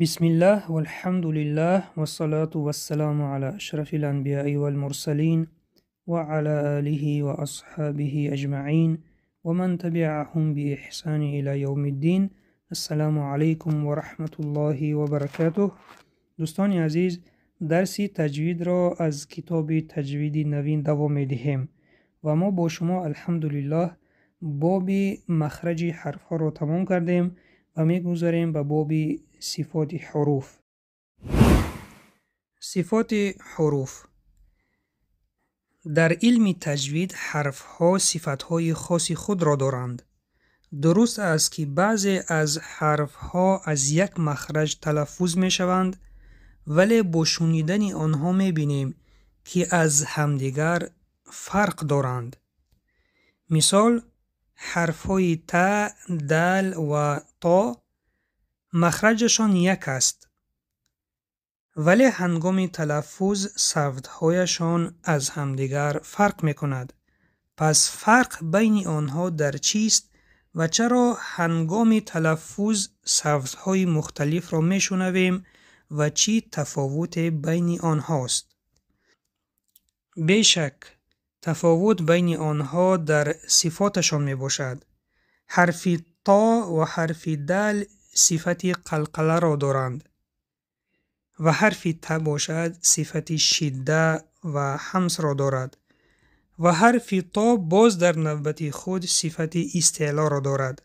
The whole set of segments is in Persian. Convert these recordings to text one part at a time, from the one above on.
بسم الله والحمد لله والصلاة والسلام على أشرف الأنبياء والمرسلين وعلى آله وأصحابه أجمعين ومن تبعهم بإحسان إلى يوم الدين. السلام عليكم ورحمة الله وبركاته. دوستان عزیز، درسی تجوید را از کتاب تجوید نوین دوام می‌دهیم و ما با شما الحمدلله باب مخرج حرف ها را تمام کردیم و می‌گذاریم به باب صفات حروف. صفات حروف. در علم تجوید حرف ها صفت های خاص خود را دارند. درست است که بعضی از حرف ها از یک مخرج تلفظ می شوند، ولی با شنیدن آنها می بینیم که از همدیگر فرق دارند. مثال حرف های ت، دال و تا مخرجشان یک است، ولی هنگام تلفظ صوت‌هایشان از همدیگر فرق می‌کند. پس فرق بین آنها در چیست و چرا هنگام تلفظ صوت‌های مختلف را می‌شنویم و چی تفاوت بین آنهاست؟ بیشک تفاوت بین آنها در صفاتشان میباشد. حرف تا و حرف دال صفت قلقله را دارند و حرف ت باشد صفت شده و همس را دارد و حرف تا باز در نوبت خود صفت استعلا را دارد.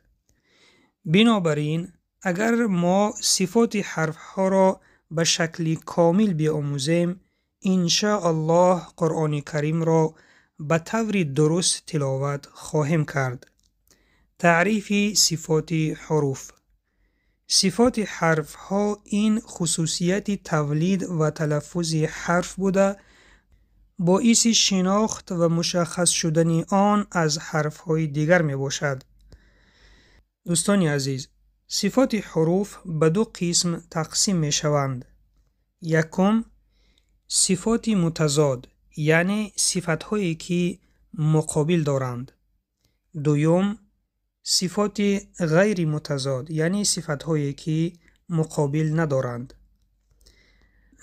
بنابراین اگر ما صفات حرف ها را به شکل کامل بیاموزیم، انشاء الله قرآن کریم را به طور درست تلاوت خواهیم کرد. تعریف صفات حروف. صفات حرف ها این خصوصیت تولید و تلفظ حرف بوده باعث شناخت و مشخص شدن آن از حرف های دیگر می باشد. دوستان عزیز، صفات حروف به دو قسم تقسیم می شوند. یکم صفات متضاد، یعنی صفت هایی که مقابل دارند. دوم صفات غیر متضاد، یعنی صفت هایی که مقابل ندارند.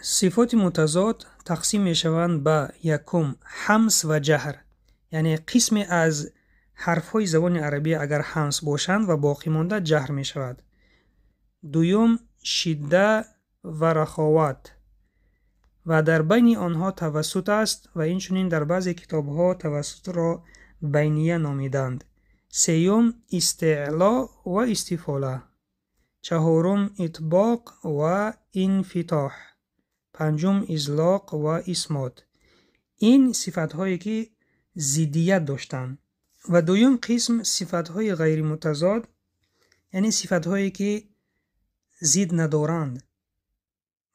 صفات متضاد تقسیم می شوند به یکم همس و جهر، یعنی قسم از حرف های زبان عربی اگر همس باشند و باقی مانده جهر می شود. دوم شده و رخاوت و در بین آنها توسط است و اینچنین در بعضی کتاب ها توسط را بینیه نامیدند. سیوم استعلا و استفاله. چهارم اطباق و انفتاح. پنجم ازلاق و اسمات. این صفت هایی که ضدیت داشتند. و دوم قسم صفت های غیر متضاد، یعنی صفت هایی که ضد ندارند.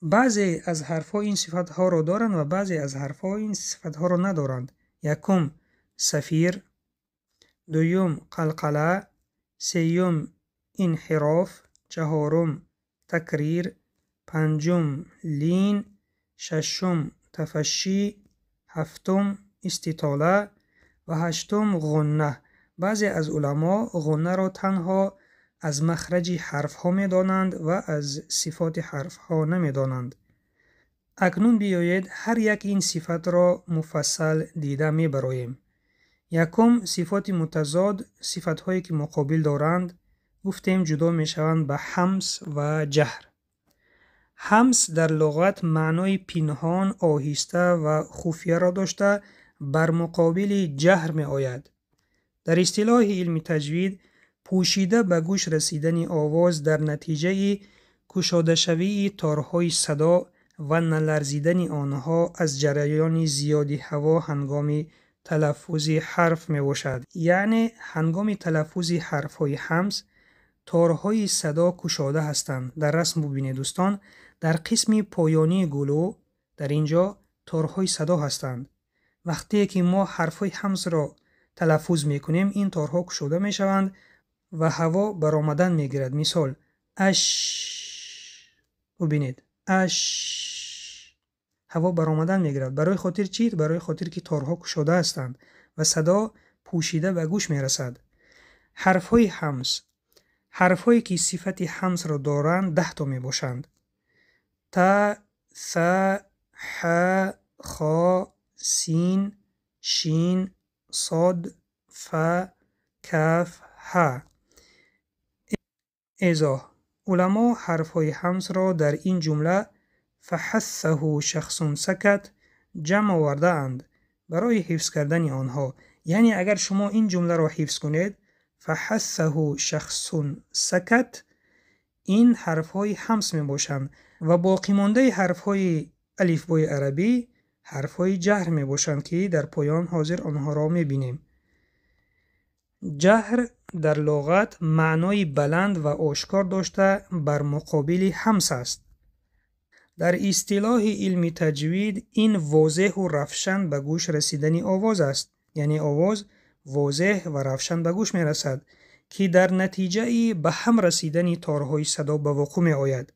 بعضی از حرف ها این صفت ها را دارند و بعضی از حرف ها این صفت ها را ندارند. یکم صفیر، دوم قلقله، سیوم انحراف، چهارم تکریر، پنجم لین، ششم تفشی، هفتم استطاله و هشتم غنه. بعضی از علما غنه را تنها از مخرج حرف ها می دانند و از صفات حرف ها نمی دانند. اکنون بیایید هر یک این صفت را مفصل دیده می براییم. یکم صفات متضاد، صفت هایی که مقابل دارند، گفتیم جدا می شوند به همس و جهر. همس در لغت معنای پنهان، آهسته و خفیه را داشته بر مقابل جهر می آید. در اصطلاح علم تجوید پوشیده به گوش رسیدن آواز در نتیجه کشاده شوی تارهای صدا و نلرزیدن آنها از جریان زیادی هوا هنگام تلفظ حرف می باشد. یعنی هنگام تلفظ حرف های همس تارهای صدا کشاده هستند. در رسم ببینید دوستان، در قسم پایانی گلو در اینجا تارهای صدا هستند. وقتی که ما حرف های همس را تلفظ می کنیم این تارها کشاده می شوند و هوا برآمدن می گیرد. مثال اش، ببینید اش، هوا برآمدن می گیرد. برای خاطر چی؟ برای خاطر که تارها کشاده هستند و صدا پوشیده به گوش می رسد. حرف های همس، حرف هایی که صفت همس را دارند 10 تا می باشند. ت، ث، ح، خا، سین، شین، صاد، ف، کف، ح. ایضاح: علما حرفهای همس را در این جمله فحثه شخص سکت جمع آورده اند برای حفظ کردن آنها. یعنی اگر شما این جمله را حفظ کنید، فحثه شخص سکت، این حرفهای همس می باشند و باقی مانده حرفهای الفبای عربی حرفهای جهر می باشند که در پایان حاضر آنها را می بینیم. جهر در لغت معنای بلند و آشکار داشته بر مقابل همس است. در اصطلاح علم تجوید این واضح و روشن به گوش رسیدن آواز است. یعنی آواز واضح و روشن به گوش می رسد که در نتیجه به هم رسیدن تارهای صدا به وقوع می آید.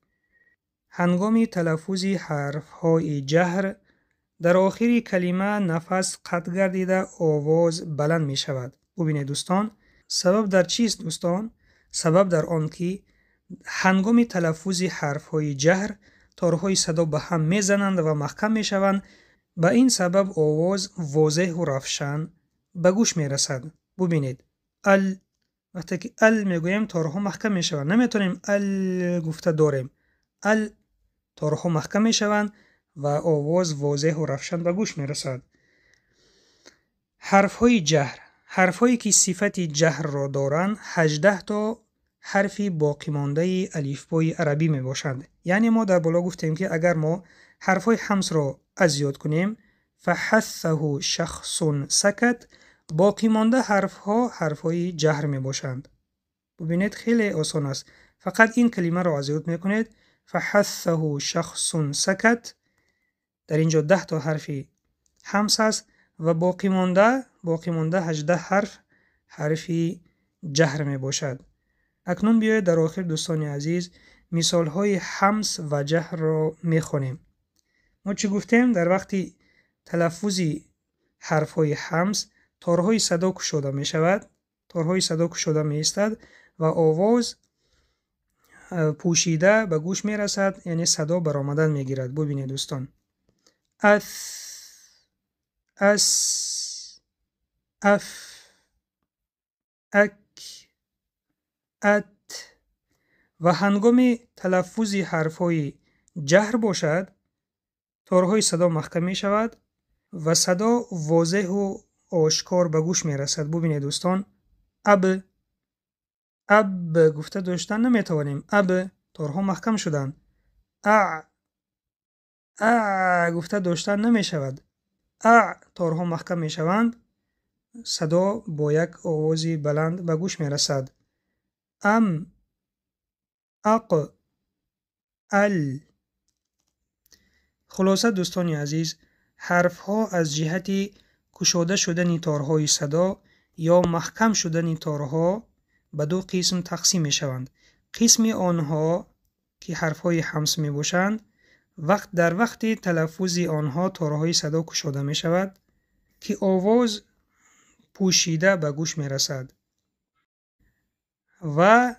هنگام تلفظ حرفهای جهر در آخر کلمه نفس قطع گردیده آواز بلند می شود. ببینید دوستان، سبب در چیست دوستان؟ سبب در آن که هنگام تلفظ حرفهای جهر تارهای صدا به هم می زنند و محکم می شوند. به این سبب آواز واضح و روشن به گوش می رسد. ببینید وقتی که می گویم تارها محکم می شوند. نمیتونیم گفته داریم. تارها محکم می شوند و آواز واضح و روشن به گوش می رسد. حرفهای جهر، حرفهایی که صفت جهر را دارند 18 تا حرف باقی مانده الفبای عربی می باشند. یعنی ما در بالا گفتیم که اگر ما حرفهای همس را از یاد کنیم، فحثه شخص سکت، باقی مانده حرفهای جهر می باشند. ببینید خیلی آسان است. فقط این کلمه را از یاد می کنید، فحثه شخص سکت. در اینجا 10 تا حرف همس است و باقی مانده 18 حرف جهر می باشد. اکنون بیایید در آخر دوستان عزیز مثال های همس و جهر را می خوانیم. ما چی گفتیم؟ در وقتی تلفظ حرف های همس تارهای صدا گشوده می شود، تارهای صدا گشوده می ایستد و آواز پوشیده به گوش می رسد، یعنی صدا برآمدن می گیرد. ببینید دوستان، اس، اف، اک، ات. و هنگام تلفظ حرفهای جهر باشد تارهای صدا محکم می شود و صدا واضح و آشکار به گوش می رسد. ببینید دوستان، اب گفته داشتن نمی توانیم. تارها محکم شدن. گفته داشتن نمی شود. تارها محکم می شوند، صدا با یک آوازی بلند به گوش می رسد. خلاصه دوستان عزیز، حرف ها از جهت گشوده شدن تارهای صدا یا محکم شدن تارها به دو قسم تقسیم می شوند. قسم آنها که حرف های همس می باشند، در وقت تلفظ آنها تارهای صدا گشوده می شود که آواز پوشیده به گوش می رسد و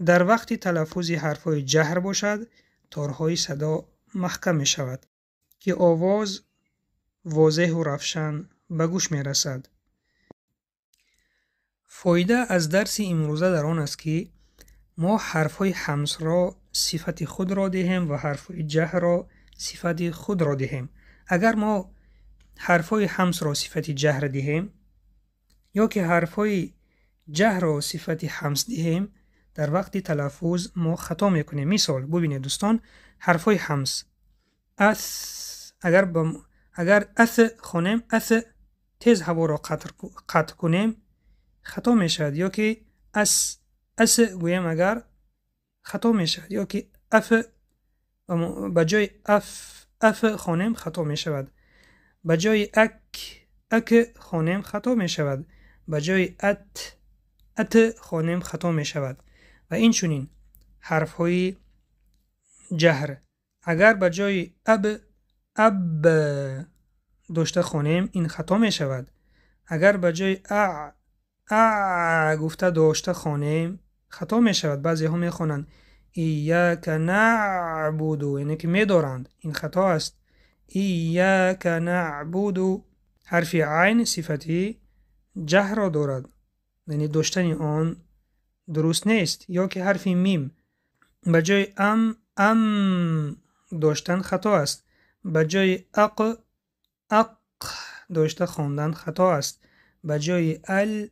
در وقت تلفظ حرفهای جهر باشد تارهای صدا محکم می شود که آواز واضح و روشن به گوش می رسد. فایده از درس امروزه در آن است که ما حرفهای همس را صفت خود را دهیم و حرفهای جهر را صفت خود را دهیم. اگر ما حرفهای همس را صفت جهر دهیم یا که حرفهای جهر را صفت همس دهیم، در وقت تلفظ ما خطا میکنیم. مثال ببینید دوستان، حرفهای همس اگر اث خونیم، تیز هوا را قطع کنیم خطا میشد، یا که اس گویم اگر خطا میشد، یا که به جای اف خونیم خطا میشود، به جای اک خونیم خطا میشود، به جای ات خونیم خطا میشود. و این چونین حرف های جهر، اگر به جای اب داشته خونیم این خطا میشود، اگر به جای گفته داشته خونیم خطا میشود. بعضی ها میخونن ایاک نعبد یعنی که میدارند، این خطا است. ایاک نعبد حرف عین صفتی جهر را دارد، یعنی داشتن آن درست نیست. یا که حرف میم بجای ام داشتن خطا است، بجای اق داشته خواندن خطا است، بجای ال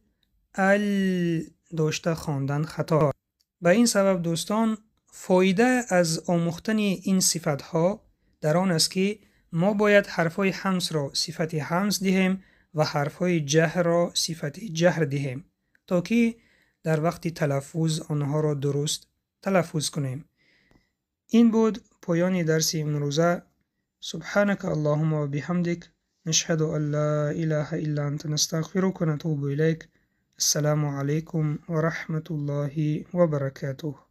داشته خواندن خطا است. به این سبب دوستان فایده از آموختن این صفت ها در آن است که ما باید حرفای همس را صفت همس دهیم و حرفای جهر را صفت جهر دهیم تا که در وقت تلفظ آنها را درست تلفظ کنیم. این بود پایان درس امروزه. سبحانك اللهم و بحمدك نشهد ان لا اله الا انت نستغفرك و نتوب الیک. السلام علیکم و رحمت الله و برکاته.